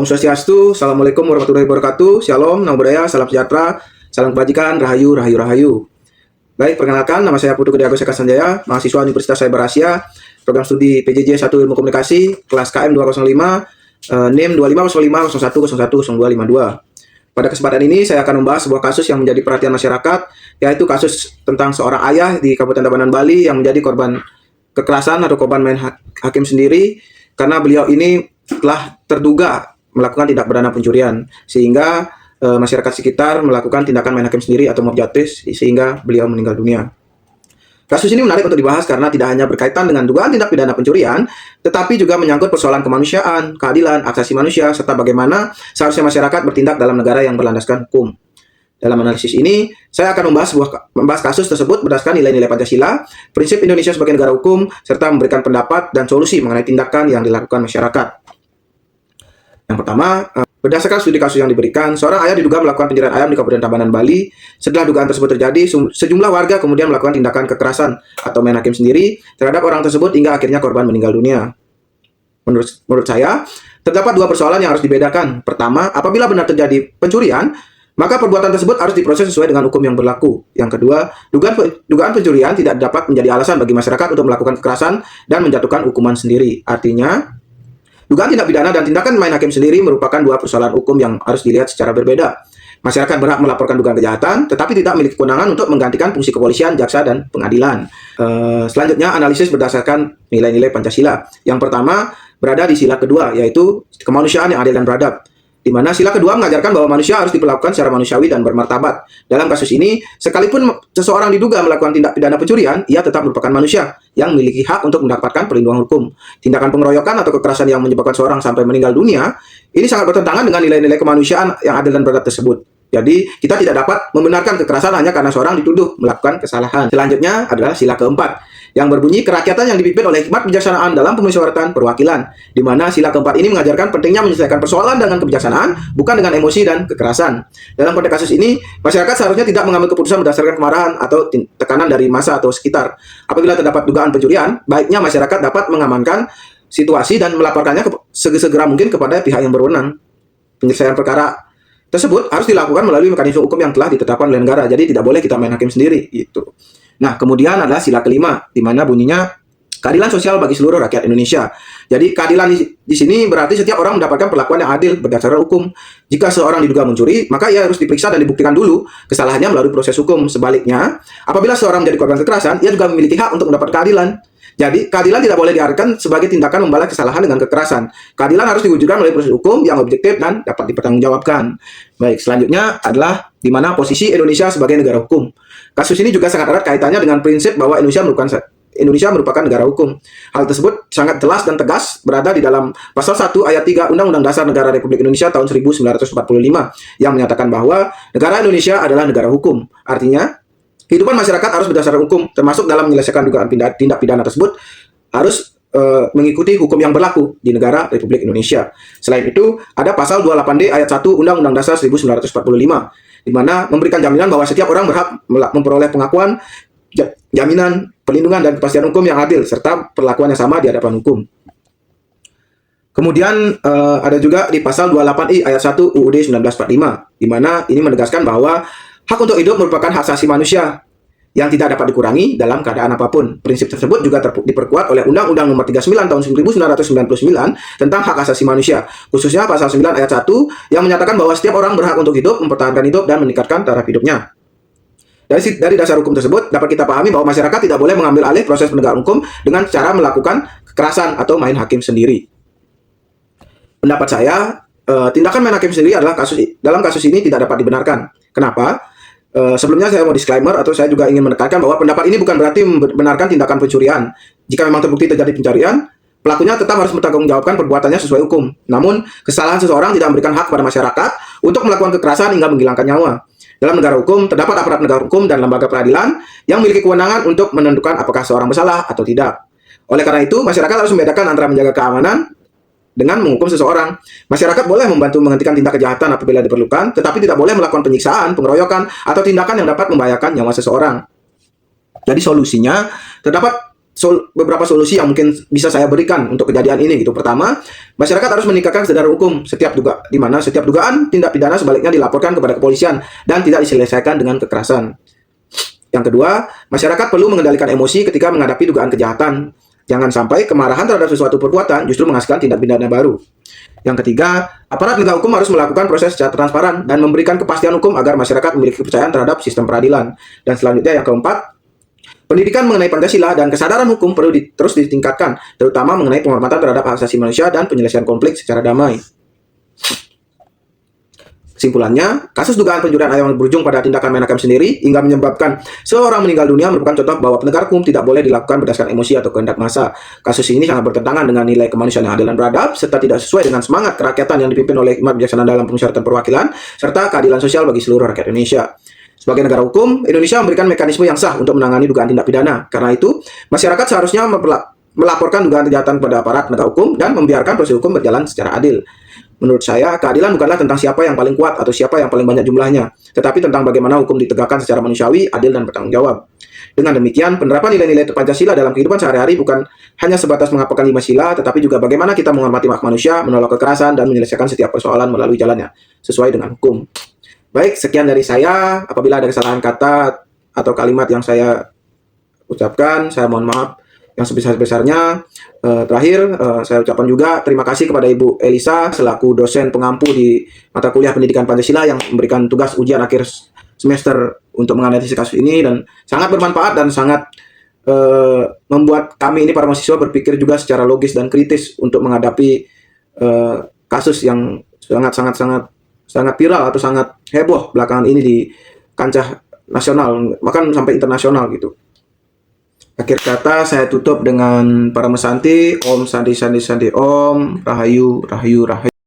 Om Swastiastu, Assalamualaikum warahmatullahi wabarakatuh, Shalom, Namo Buddhaya, Salam Sejahtera, Salam Kebajikan, Rahayu, Rahayu, Rahayu. Baik, perkenalkan, nama saya Putu Gede Agus Eka Sanjaya, mahasiswa Universitas Cyber Asia, program studi PJJ 1 Ilmu Komunikasi, kelas KM 205, NIM 250501010252. Pada kesempatan ini, saya akan membahas sebuah kasus yang menjadi perhatian masyarakat, yaitu kasus tentang seorang ayah di Kabupaten Tabanan, Bali, yang menjadi korban kekerasan atau korban main hakim sendiri, karena beliau ini telah terduga melakukan tindak pidana pencurian, sehingga masyarakat sekitar melakukan tindakan main hakim sendiri atau mob justice, sehingga beliau meninggal dunia. Kasus ini menarik untuk dibahas karena tidak hanya berkaitan dengan dugaan tindak pidana pencurian, tetapi juga menyangkut persoalan kemanusiaan, keadilan, hak asasi manusia, serta bagaimana seharusnya masyarakat bertindak dalam negara yang berlandaskan hukum. Dalam analisis ini, saya akan membahas kasus tersebut berdasarkan nilai-nilai Pancasila, prinsip Indonesia sebagai negara hukum, serta memberikan pendapat dan solusi mengenai tindakan yang dilakukan masyarakat. Yang pertama, berdasarkan studi kasus yang diberikan, seorang ayah diduga melakukan pencurian ayam di Kabupaten Tabanan, Bali. Setelah dugaan tersebut terjadi, sejumlah warga kemudian melakukan tindakan kekerasan atau main hakim sendiri terhadap orang tersebut hingga akhirnya korban meninggal dunia. Menurut saya, terdapat dua persoalan yang harus dibedakan. Pertama, apabila benar terjadi pencurian, maka perbuatan tersebut harus diproses sesuai dengan hukum yang berlaku. Yang kedua, dugaan pencurian tidak dapat menjadi alasan bagi masyarakat untuk melakukan kekerasan dan menjatuhkan hukuman sendiri. Artinya, dugaan tindak pidana dan tindakan main hakim sendiri merupakan dua persoalan hukum yang harus dilihat secara berbeda. Masyarakat berhak melaporkan dugaan kejahatan, tetapi tidak memiliki kewenangan untuk menggantikan fungsi kepolisian, jaksa, dan pengadilan. Selanjutnya, analisis berdasarkan nilai-nilai Pancasila. Yang pertama, berada di sila kedua, yaitu kemanusiaan yang adil dan beradab, di mana sila kedua mengajarkan bahwa manusia harus diperlakukan secara manusiawi dan bermartabat. Dalam kasus ini, sekalipun seseorang diduga melakukan tindak pidana pencurian, ia tetap merupakan manusia yang memiliki hak untuk mendapatkan perlindungan hukum. Tindakan pengeroyokan atau kekerasan yang menyebabkan seorang sampai meninggal dunia, ini sangat bertentangan dengan nilai-nilai kemanusiaan yang adil dan beradab tersebut. Jadi, kita tidak dapat membenarkan kekerasan hanya karena seorang dituduh melakukan kesalahan. Selanjutnya adalah sila keempat, yang berbunyi kerakyatan yang dipimpin oleh hikmat kebijaksanaan dalam pemusyawaratan perwakilan, di mana sila keempat ini mengajarkan pentingnya menyelesaikan persoalan dengan kebijaksanaan, bukan dengan emosi dan kekerasan. Dalam konteks kasus ini, masyarakat seharusnya tidak mengambil keputusan berdasarkan kemarahan atau tekanan dari massa atau sekitar. Apabila terdapat dugaan pencurian, baiknya masyarakat dapat mengamankan situasi dan melaporkannya segera mungkin kepada pihak yang berwenang. Penyelesaian perkara tersebut harus dilakukan melalui mekanisme hukum yang telah ditetapkan oleh negara. Jadi tidak boleh kita main hakim sendiri gitu. Nah, kemudian adalah sila kelima, di mana bunyinya keadilan sosial bagi seluruh rakyat Indonesia. Jadi keadilan di sini berarti setiap orang mendapatkan perlakuan yang adil berdasarkan hukum. Jika seorang diduga mencuri, maka ia harus diperiksa dan dibuktikan dulu kesalahannya melalui proses hukum. Sebaliknya, apabila seorang menjadi korban kekerasan, ia juga memiliki hak untuk mendapat keadilan. Jadi, keadilan tidak boleh diartikan sebagai tindakan membalas kesalahan dengan kekerasan. Keadilan harus diwujudkan melalui proses hukum yang objektif dan dapat dipertanggungjawabkan. Baik, selanjutnya adalah di mana posisi Indonesia sebagai negara hukum. Kasus ini juga sangat erat kaitannya dengan prinsip bahwa Indonesia merupakan negara hukum. Hal tersebut sangat jelas dan tegas berada di dalam pasal 1 ayat 3 Undang-Undang Dasar Negara Republik Indonesia tahun 1945 yang menyatakan bahwa negara Indonesia adalah negara hukum. Artinya, kehidupan masyarakat harus berdasarkan hukum, termasuk dalam menyelesaikan dugaan tindak pidana tersebut harus mengikuti hukum yang berlaku di negara Republik Indonesia. Selain itu, ada pasal 28D ayat 1 Undang-Undang Dasar 1945, di mana memberikan jaminan bahwa setiap orang berhak memperoleh pengakuan, jaminan, perlindungan, dan kepastian hukum yang adil, serta perlakuan yang sama di hadapan hukum. Kemudian ada juga di pasal 28I ayat 1 UUD 1945, di mana ini menegaskan bahwa hak untuk hidup merupakan hak asasi manusia yang tidak dapat dikurangi dalam keadaan apapun. Prinsip tersebut juga diperkuat oleh Undang-Undang Nomor 39 Tahun 1999 tentang hak asasi manusia, khususnya pasal 9 ayat 1 yang menyatakan bahwa setiap orang berhak untuk hidup, mempertahankan hidup, dan meningkatkan taraf hidupnya. Dari dasar hukum tersebut dapat kita pahami bahwa masyarakat tidak boleh mengambil alih proses penegakan hukum dengan cara melakukan kekerasan atau main hakim sendiri. Pendapat saya, tindakan main hakim sendiri dalam kasus ini tidak dapat dibenarkan. Kenapa? Sebelumnya saya mau disclaimer atau saya juga ingin menekankan bahwa pendapat ini bukan berarti membenarkan tindakan pencurian. Jika memang terbukti terjadi pencurian, pelakunya tetap harus bertanggungjawabkan perbuatannya sesuai hukum. Namun, kesalahan seseorang tidak memberikan hak kepada masyarakat untuk melakukan kekerasan hingga menghilangkan nyawa. Dalam negara hukum, terdapat aparat penegak hukum dan lembaga peradilan yang memiliki kewenangan untuk menentukan apakah seorang bersalah atau tidak. Oleh karena itu, masyarakat harus membedakan antara menjaga keamanan dengan menghukum seseorang. Masyarakat boleh membantu menghentikan tindak kejahatan apabila diperlukan, tetapi tidak boleh melakukan penyiksaan, pengeroyokan, atau tindakan yang dapat membahayakan nyawa seseorang. Jadi solusinya, terdapat beberapa solusi yang mungkin bisa saya berikan untuk kejadian ini gitu. Pertama, masyarakat harus meningkatkan kesadaran hukum di mana setiap dugaan tindak pidana sebaliknya dilaporkan kepada kepolisian dan tidak diselesaikan dengan kekerasan. Yang kedua, masyarakat perlu mengendalikan emosi ketika menghadapi dugaan kejahatan. Jangan sampai kemarahan terhadap sesuatu perbuatan justru menghasilkan tindak pidana baru. Yang ketiga, aparat penegak hukum harus melakukan proses secara transparan dan memberikan kepastian hukum agar masyarakat memiliki kepercayaan terhadap sistem peradilan. Dan selanjutnya yang keempat, pendidikan mengenai Pancasila dan kesadaran hukum perlu terus ditingkatkan, terutama mengenai penghormatan terhadap hak asasi manusia dan penyelesaian konflik secara damai. Kesimpulannya, kasus dugaan pencurian ayam yang berujung pada tindakan Menhakim sendiri hingga menyebabkan seorang meninggal dunia merupakan contoh bahwa penegak hukum tidak boleh dilakukan berdasarkan emosi atau kehendak massa. Kasus ini sangat bertentangan dengan nilai kemanusiaan yang adil dan beradab, serta tidak sesuai dengan semangat kerakyatan yang dipimpin oleh hikmat bijaksana dalam pemusyawaratan perwakilan, serta keadilan sosial bagi seluruh rakyat Indonesia. Sebagai negara hukum, Indonesia memberikan mekanisme yang sah untuk menangani dugaan tindak pidana. Karena itu, masyarakat seharusnya melaporkan dugaan kejahatan kepada aparat penegak hukum dan membiarkan proses hukum berjalan secara adil. Menurut saya, keadilan bukanlah tentang siapa yang paling kuat atau siapa yang paling banyak jumlahnya, tetapi tentang bagaimana hukum ditegakkan secara manusiawi, adil, dan bertanggung jawab. Dengan demikian, penerapan nilai-nilai Pancasila dalam kehidupan sehari-hari bukan hanya sebatas menghafalkan 5 sila, tetapi juga bagaimana kita menghormati hak manusia, menolak kekerasan, dan menyelesaikan setiap persoalan melalui jalannya, sesuai dengan hukum. Baik, sekian dari saya. Apabila ada kesalahan kata atau kalimat yang saya ucapkan, saya mohon maaf yang sebesar-besarnya. Terakhir, saya ucapkan juga terima kasih kepada Ibu Elisa selaku dosen pengampu di mata kuliah pendidikan Pancasila yang memberikan tugas ujian akhir semester untuk menganalisis kasus ini, dan sangat bermanfaat dan sangat membuat kami ini para mahasiswa berpikir juga secara logis dan kritis untuk menghadapi kasus yang sangat viral atau sangat heboh belakangan ini di kancah nasional, bahkan sampai internasional gitu. Akhir kata saya tutup dengan para mesanti, Om Santi Santi Santi Om, Rahayu Rahayu Rahayu.